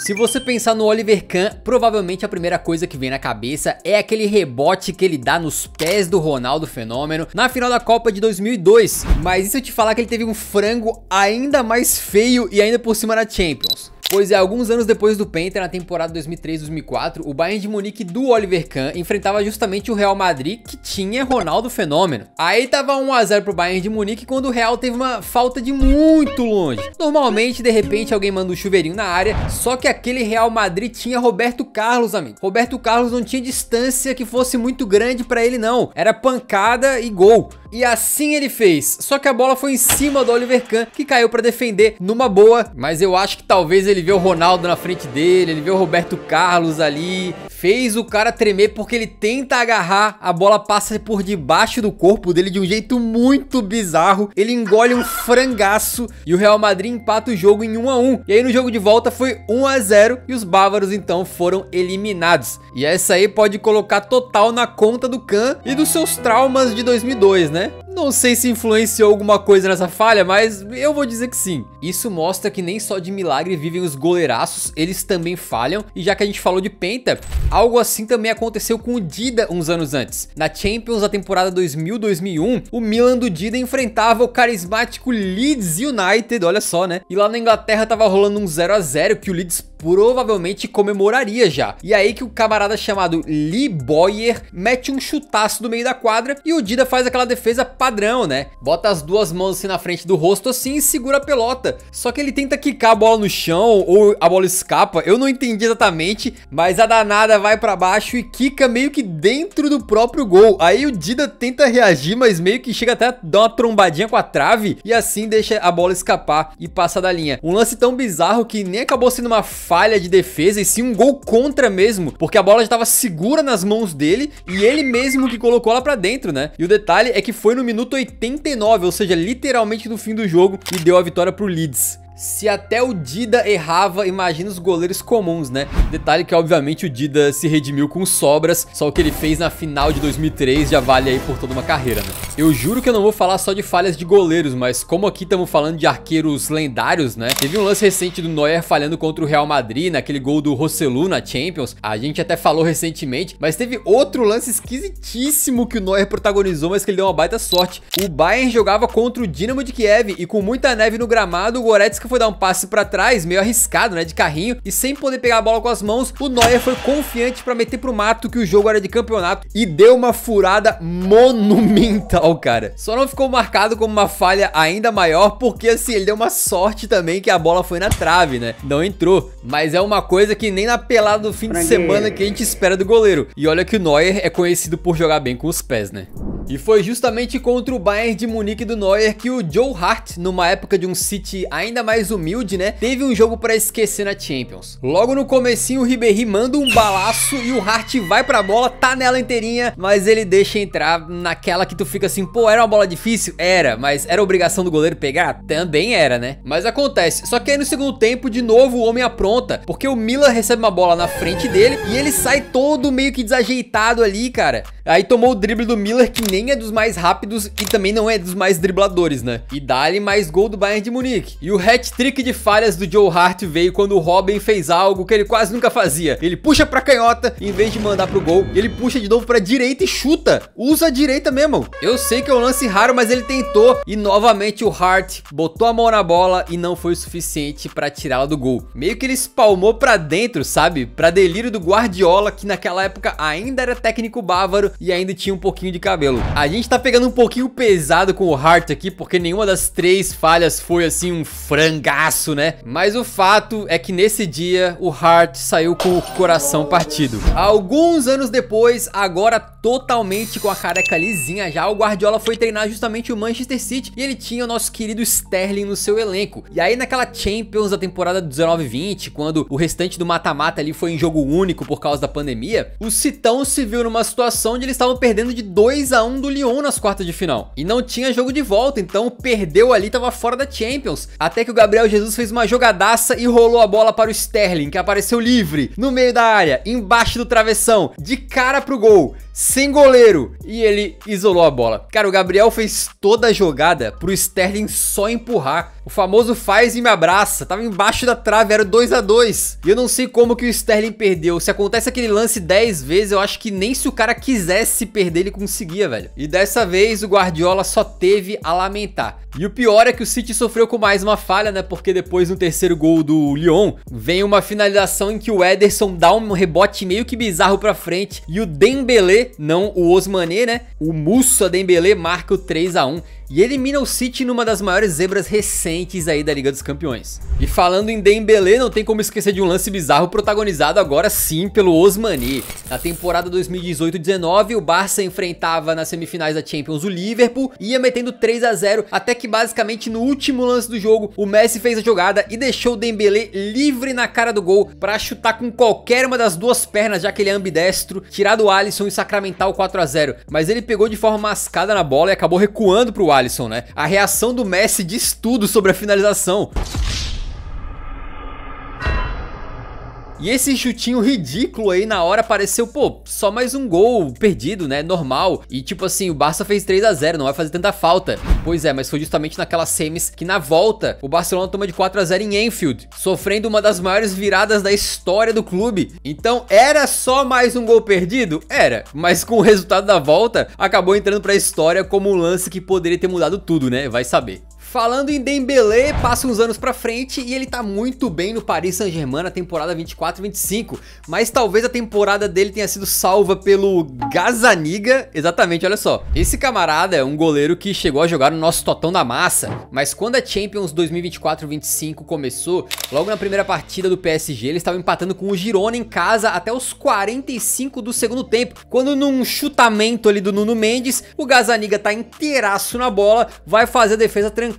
Se você pensar no Oliver Kahn, provavelmente a primeira coisa que vem na cabeça é aquele rebote que ele dá nos pés do Ronaldo Fenômeno na final da Copa de 2002. Mas e se eu te falar que ele teve um frango ainda mais feio e ainda por cima na Champions? Pois é, alguns anos depois do Penta, na temporada 2003-2004, o Bayern de Munique do Oliver Kahn enfrentava justamente o Real Madrid, que tinha Ronaldo Fenômeno. Aí tava 1 a 0 pro Bayern de Munique quando o Real teve uma falta de muito longe. Normalmente, de repente, alguém manda um chuveirinho na área, só que aquele Real Madrid tinha Roberto Carlos, amigo. Roberto Carlos não tinha distância que fosse muito grande pra ele, não. Era pancada e gol. E assim ele fez, só que a bola foi em cima do Oliver Kahn, que caiu pra defender numa boa. Mas eu acho que talvez ele viu o Ronaldo na frente dele, ele viu o Roberto Carlos ali, fez o cara tremer porque ele tenta agarrar, a bola passa por debaixo do corpo dele de um jeito muito bizarro, ele engole um frangaço e o Real Madrid empata o jogo em 1 a 1. E aí no jogo de volta foi 1 a 0 e os bávaros então foram eliminados. E essa aí pode colocar total na conta do Kahn e dos seus traumas de 2002, né? Não sei se influenciou alguma coisa nessa falha, mas eu vou dizer que sim. Isso mostra que nem só de milagre vivem os goleiraços, eles também falham. E já que a gente falou de Penta, algo assim também aconteceu com o Dida uns anos antes. Na Champions da temporada 2000-2001, o Milan do Dida enfrentava o carismático Leeds United, olha só, né? E lá na Inglaterra tava rolando um 0 a 0 que o Leeds provavelmente comemoraria já. E aí que o camarada chamado Lee Bowyer mete um chutaço do meio da quadra e o Dida faz aquela defesa padrão, né? Bota as duas mãos assim na frente do rosto assim e segura a pelota. Só que ele tenta quicar a bola no chão ou a bola escapa, eu não entendi exatamente, mas a danada vai pra baixo e quica meio que dentro do próprio gol. Aí o Dida tenta reagir, mas meio que chega até a dar uma trombadinha com a trave e assim deixa a bola escapar e passa da linha. Um lance tão bizarro que nem acabou sendo uma falha de defesa e sim um gol contra mesmo, porque a bola já estava segura nas mãos dele e ele mesmo que colocou ela pra dentro, né? E o detalhe é que foi no minuto 89, ou seja, literalmente no fim do jogo, e deu a vitória pro Leeds. Se até o Dida errava, imagina os goleiros comuns, né? Detalhe que obviamente o Dida se redimiu com sobras, só o que ele fez na final de 2003 já vale aí por toda uma carreira, né? Eu juro que eu não vou falar só de falhas de goleiros, mas como aqui estamos falando de arqueiros lendários, né? Teve um lance recente do Neuer falhando contra o Real Madrid, naquele gol do Rosselló na Champions, a gente até falou recentemente, mas teve outro lance esquisitíssimo que o Neuer protagonizou, mas que ele deu uma baita sorte. O Bayern jogava contra o Dinamo de Kiev e com muita neve no gramado, o Goretzka foi dar um passe pra trás, meio arriscado, né, de carrinho, e sem poder pegar a bola com as mãos, o Neuer foi confiante pra meter pro mato que o jogo era de campeonato e deu uma furada monumental, cara. Só não ficou marcado como uma falha ainda maior, porque assim, ele deu uma sorte também que a bola foi na trave, né, não entrou, mas é uma coisa que nem na pelada do fim de semana que a gente espera do goleiro. E olha que o Neuer é conhecido por jogar bem com os pés, né. E foi justamente contra o Bayern de Munique do Neuer que o Joe Hart, numa época de um City ainda mais humilde, né, teve um jogo pra esquecer na Champions. Logo no comecinho o Ribéry manda um balaço e o Hart vai pra bola, tá nela inteirinha, mas ele deixa entrar naquela que tu fica assim, pô, era uma bola difícil? Era, mas era obrigação do goleiro pegar? Também era, né? Mas acontece, só que aí no segundo tempo, de novo o homem apronta, porque o Miller recebe uma bola na frente dele e ele sai todo meio que desajeitado ali, cara. Aí tomou o drible do Miller, que nem é dos mais rápidos e também não é dos mais dribladores, né? E dá-lhe mais gol do Bayern de Munique. E o hat-trick de falhas do Joe Hart veio quando o Robben fez algo que ele quase nunca fazia. Ele puxa pra canhota, em vez de mandar pro gol, ele puxa de novo pra direita e chuta. Usa a direita mesmo. Eu sei que é um lance raro, mas ele tentou. E novamente o Hart botou a mão na bola e não foi o suficiente pra tirá-la do gol. Meio que ele espalmou pra dentro, sabe? Pra delírio do Guardiola, que naquela época ainda era técnico bávaro e ainda tinha um pouquinho de cabelo. A gente tá pegando um pouquinho pesado com o Hart aqui, porque nenhuma das 3 falhas foi assim um frangaço, né? Mas o fato é que nesse dia o Hart saiu com o coração partido. Alguns anos depois, agora totalmente com a careca lisinha já, o Guardiola foi treinar justamente o Manchester City e ele tinha o nosso querido Sterling no seu elenco. E aí naquela Champions da temporada 19-20, quando o restante do mata-mata ali foi em jogo único por causa da pandemia, o Citão se viu numa situação onde eles estavam perdendo de 2 a 1 do Lyon nas quartas de final. E não tinha jogo de volta, então perdeu ali, tava fora da Champions. Até que o Gabriel Jesus fez uma jogadaça e rolou a bola para o Sterling, que apareceu livre, no meio da área, embaixo do travessão, de cara pro gol. sem goleiro, e ele isolou a bola. Cara, o Gabriel fez toda a jogada pro Sterling só empurrar. O famoso faz e me abraça, tava embaixo da trave, era 2 a 2. E eu não sei como que o Sterling perdeu. Se acontece aquele lance 10 vezes, eu acho que nem se o cara quisesse perder, ele conseguia, velho. E dessa vez, o Guardiola só teve a lamentar. E o pior é que o City sofreu com mais uma falha, né? Porque depois no terceiro gol do Lyon, vem uma finalização em que o Ederson dá um rebote meio que bizarro pra frente. E o Dembélé, não o Ousmane, né? O Moussa Dembélé marca o 3 a 1. E elimina o City numa das maiores zebras recentes aí da Liga dos Campeões. E falando em Dembélé, não tem como esquecer de um lance bizarro protagonizado agora sim pelo Ousmane. Na temporada 2018-19, o Barça enfrentava nas semifinais da Champions o Liverpool, ia metendo 3 a 0, até que basicamente no último lance do jogo, o Messi fez a jogada e deixou o Dembélé livre na cara do gol para chutar com qualquer uma das duas pernas, já que ele é ambidestro, tirar do Alisson e sacramentar o 4 a 0. Mas ele pegou de forma mascada na bola e acabou recuando pro Alisson, né? A reação do Messi diz tudo sobre a finalização. E esse chutinho ridículo aí na hora pareceu, pô, só mais um gol perdido, né, normal. E tipo assim, o Barça fez 3 a 0, não vai fazer tanta falta. Pois é, mas foi justamente naquelas semis que na volta o Barcelona toma de 4 a 0 em Anfield, sofrendo uma das maiores viradas da história do clube. Então era só mais um gol perdido? Era, mas com o resultado da volta acabou entrando pra história como um lance que poderia ter mudado tudo, né, vai saber. Falando em Dembélé, passa uns anos pra frente e ele tá muito bem no Paris Saint-Germain na temporada 24-25, mas talvez a temporada dele tenha sido salva pelo Gazzaniga. Exatamente, olha só. Esse camarada é um goleiro que chegou a jogar no nosso totão da massa, mas quando a Champions 2024-25 começou, logo na primeira partida do PSG, eles estavam empatando com o Girona em casa até os 45 do segundo tempo, quando num chutamento ali do Nuno Mendes, o Gazzaniga tá inteiraço na bola, vai fazer a defesa tranquila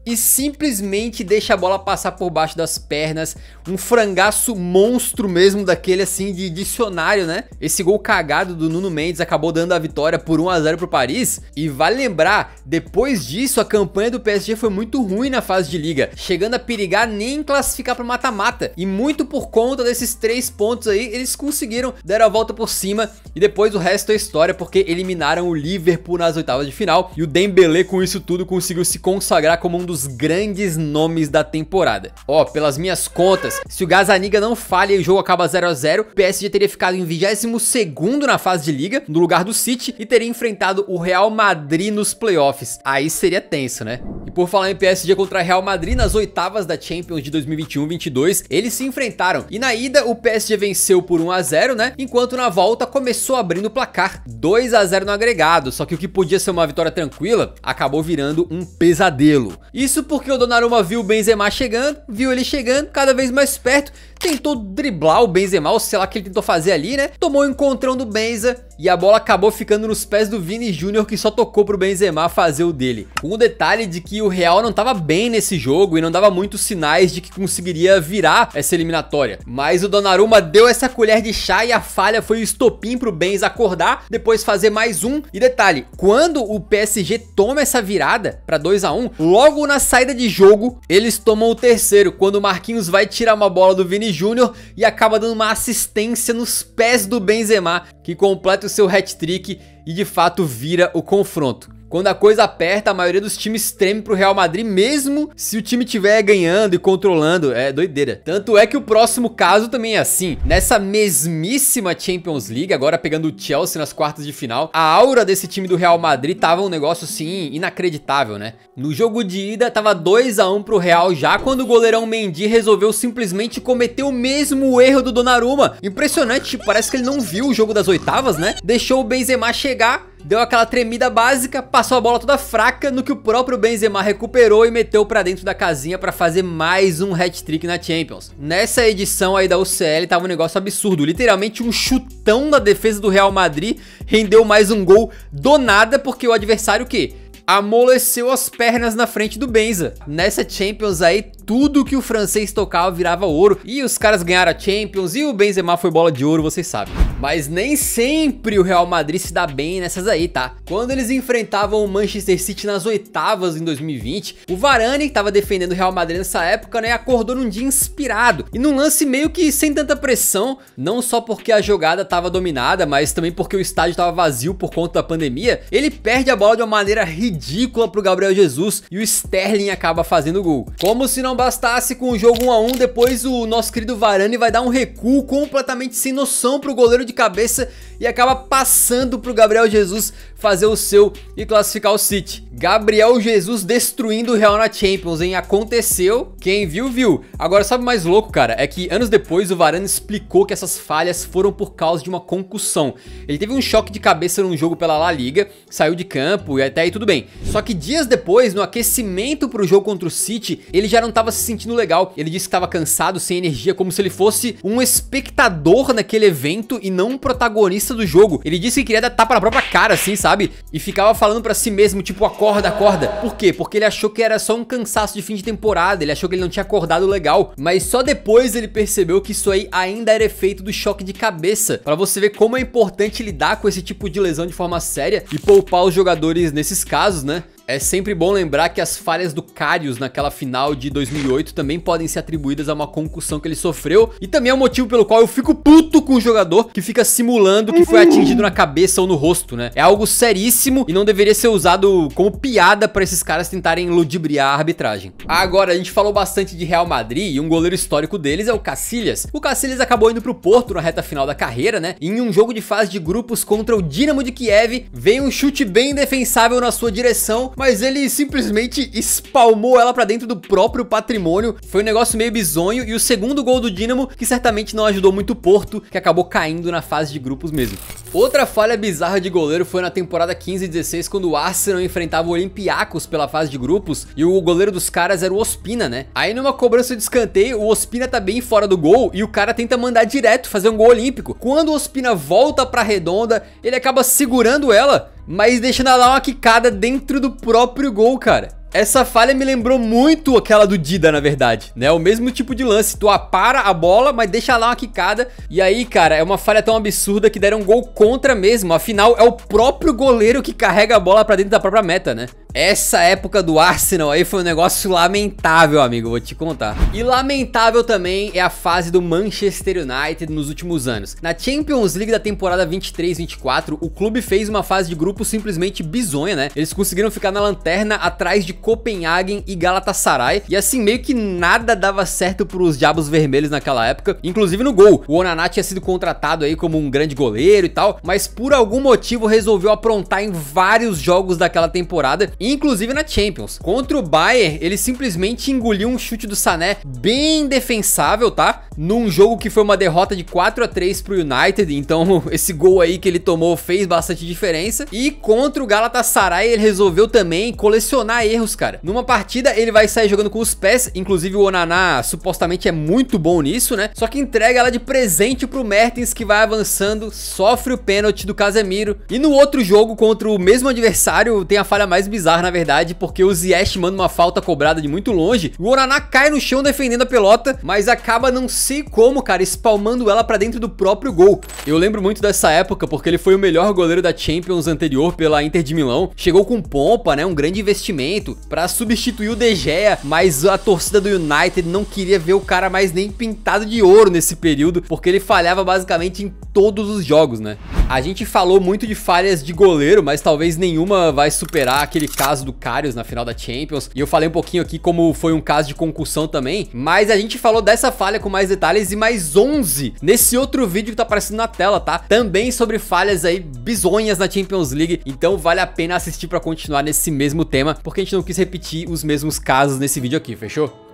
e simplesmente deixa a bola passar por baixo das pernas. Um frangaço monstro mesmo, daquele assim de dicionário, né? Esse gol cagado do Nuno Mendes acabou dando a vitória por 1 a 0 pro Paris. E vale lembrar, depois disso a campanha do PSG foi muito ruim na fase de liga, chegando a perigar nem classificar pro mata-mata. E muito por conta desses 3 pontos aí, eles conseguiram dar a volta por cima. E depois o resto é história, porque eliminaram o Liverpool nas oitavas de final. E o Dembélé com isso tudo conseguiu se consagrar como um dos grandes nomes da temporada. Ó, pelas minhas contas, se o Gazzaniga não falha e o jogo acaba 0 a 0, o PSG teria ficado em 22º na fase de liga, no lugar do City, e teria enfrentado o Real Madrid nos playoffs. Aí seria tenso, né? E por falar em PSG contra Real Madrid, nas oitavas da Champions de 2021-22, eles se enfrentaram. E na ida, o PSG venceu por 1 a 0, né? Enquanto na volta começou abrindo o placar. 2 a 0 no agregado, só que o que podia ser uma vitória tranquila, acabou virando um pesadelo. Isso porque o Donnarumma viu o Benzema chegando, viu ele chegando cada vez mais perto, tentou driblar o Benzema, ou sei lá o que ele tentou fazer ali, né? Tomou um encontrão do Benza e a bola acabou ficando nos pés do Vini Júnior, que só tocou pro Benzema fazer o dele. Com o detalhe de que o Real não tava bem nesse jogo e não dava muitos sinais de que conseguiria virar essa eliminatória. Mas o Donnarumma deu essa colher de chá e a falha foi o estopim pro Benza acordar, depois fazer mais um. E detalhe, quando o PSG toma essa virada pra 2 a 1, logo na saída de jogo, eles tomam o terceiro, quando o Marquinhos vai tirar uma bola do Vini Júnior e acaba dando uma assistência nos pés do Benzema, que completa o seu hat-trick e de fato vira o confronto. Quando a coisa aperta, a maioria dos times treme pro Real Madrid, mesmo se o time estiver ganhando e controlando. É doideira. Tanto é que o próximo caso também é assim. Nessa mesmíssima Champions League, agora pegando o Chelsea nas quartas de final, a aura desse time do Real Madrid tava um negócio assim inacreditável, né? No jogo de ida tava 2 a 1 pro Real, já quando o goleirão Mendy resolveu simplesmente cometer o mesmo erro do Donnarumma. Impressionante, parece que ele não viu o jogo das oitavas, né? Deixou o Benzema chegar, deu aquela tremida básica, passou a bola toda fraca, no que o próprio Benzema recuperou e meteu pra dentro da casinha pra fazer mais um hat-trick na Champions. Nessa edição aí da UCL tava um negócio absurdo, literalmente um chutão da defesa do Real Madrid rendeu mais um gol do nada, porque o adversário o quê? Amoleceu as pernas na frente do Benza. Nessa Champions aí, tudo que o francês tocava virava ouro, e os caras ganharam a Champions, e o Benzema foi bola de ouro, vocês sabem. Mas nem sempre o Real Madrid se dá bem nessas aí, tá? Quando eles enfrentavam o Manchester City nas oitavas em 2020, o Varane, que tava defendendo o Real Madrid nessa época, né, acordou num dia inspirado, e num lance meio que sem tanta pressão, não só porque a jogada tava dominada, mas também porque o estádio tava vazio por conta da pandemia, ele perde a bola de uma maneira ridícula pro Gabriel Jesus, e o Sterling acaba fazendo o gol. Como se não bastasse, com o jogo 1 a 1, depois o nosso querido Varane vai dar um recuo completamente sem noção pro goleiro de cabeça e acaba passando pro Gabriel Jesus fazer o seu e classificar o City. Gabriel Jesus destruindo o Real na Champions, hein? Aconteceu, quem viu, viu. Agora, sabe o mais louco, cara? É que anos depois o Varane explicou que essas falhas foram por causa de uma concussão. Ele teve um choque de cabeça num jogo pela La Liga, saiu de campo e até aí tudo bem. Só que dias depois, no aquecimento pro jogo contra o City, ele já não tava se sentindo legal. Ele disse que tava cansado, sem energia, como se ele fosse um espectador naquele evento e não um protagonista do jogo. Ele disse que queria dar tapa na própria cara, assim, sabe? E ficava falando pra si mesmo, tipo, acorda, acorda. Por quê? Porque ele achou que era só um cansaço de fim de temporada, ele achou que ele não tinha acordado legal. Mas só depois ele percebeu que isso aí ainda era efeito do choque de cabeça. Pra você ver como é importante lidar com esse tipo de lesão de forma séria e poupar os jogadores nesses casos, né? É sempre bom lembrar que as falhas do Karius naquela final de 2008 também podem ser atribuídas a uma concussão que ele sofreu. E também é o motivo pelo qual eu fico puto com o jogador que fica simulando que foi atingido na cabeça ou no rosto, né? É algo seríssimo e não deveria ser usado como piada pra esses caras tentarem ludibriar a arbitragem. Agora, a gente falou bastante de Real Madrid e um goleiro histórico deles é o Casillas. O Casillas acabou indo pro Porto na reta final da carreira, né? E em um jogo de fase de grupos contra o Dinamo de Kiev, veio um chute bem defensável na sua direção, mas ele simplesmente espalmou ela pra dentro do próprio patrimônio. Foi um negócio meio bizonho, e o segundo gol do Dinamo, que certamente não ajudou muito o Porto, que acabou caindo na fase de grupos mesmo. Outra falha bizarra de goleiro foi na temporada 15 e 16, quando o Arsenal enfrentava o Olympiacos pela fase de grupos, e o goleiro dos caras era o Ospina, né? Aí numa cobrança de escanteio, o Ospina tá bem fora do gol, e o cara tenta mandar direto, fazer um gol olímpico. Quando o Ospina volta pra redonda, ele acaba segurando ela, mas deixando ela dar uma quicada dentro do próprio gol, cara. Essa falha me lembrou muito aquela do Dida, na verdade, né? O mesmo tipo de lance, tu apara a bola, mas deixa lá uma quicada. E aí, cara, é uma falha tão absurda que deram um gol contra mesmo. Afinal, é o próprio goleiro que carrega a bola pra dentro da própria meta, né? Essa época do Arsenal aí foi um negócio lamentável, amigo, vou te contar. E lamentável também é a fase do Manchester United nos últimos anos. Na Champions League da temporada 23-24, o clube fez uma fase de grupo simplesmente bizonha, né? Eles conseguiram ficar na lanterna atrás de Copenhagen e Galatasaray, e assim meio que nada dava certo pros Diabos Vermelhos naquela época, inclusive no gol. O Onana tinha sido contratado aí como um grande goleiro e tal, mas por algum motivo resolveu aprontar em vários jogos daquela temporada, inclusive na Champions. Contra o Bayern, ele simplesmente engoliu um chute do Sané bem defensável, tá? Num jogo que foi uma derrota de 4-3 pro United, então esse gol aí que ele tomou fez bastante diferença. E contra o Galatasaray, ele resolveu também colecionar erros, cara. Numa partida, ele vai sair jogando com os pés, inclusive o Onana supostamente é muito bom nisso, né? Só que entrega ela de presente pro Mertens, que vai avançando, sofre o pênalti do Casemiro. E no outro jogo, contra o mesmo adversário, tem a falha mais bizarra, na verdade, porque o Ziyech manda uma falta cobrada de muito longe, o Onana cai no chão defendendo a pelota, mas acaba não sei como, cara, espalmando ela pra dentro do próprio gol. Eu lembro muito dessa época, porque ele foi o melhor goleiro da Champions anterior pela Inter de Milão, chegou com pompa, né, um grande investimento pra substituir o De Gea, mas a torcida do United não queria ver o cara mais nem pintado de ouro nesse período, porque ele falhava basicamente em todos os jogos, né? A gente falou muito de falhas de goleiro, mas talvez nenhuma vai superar aquele caso do Karius na final da Champions, e eu falei um pouquinho aqui como foi um caso de concussão também, mas a gente falou dessa falha com mais detalhes e mais 11 nesse outro vídeo que tá aparecendo na tela, tá? Também sobre falhas aí bizonhas na Champions League, então vale a pena assistir pra continuar nesse mesmo tema, porque a gente não quis repetir os mesmos casos nesse vídeo aqui, fechou?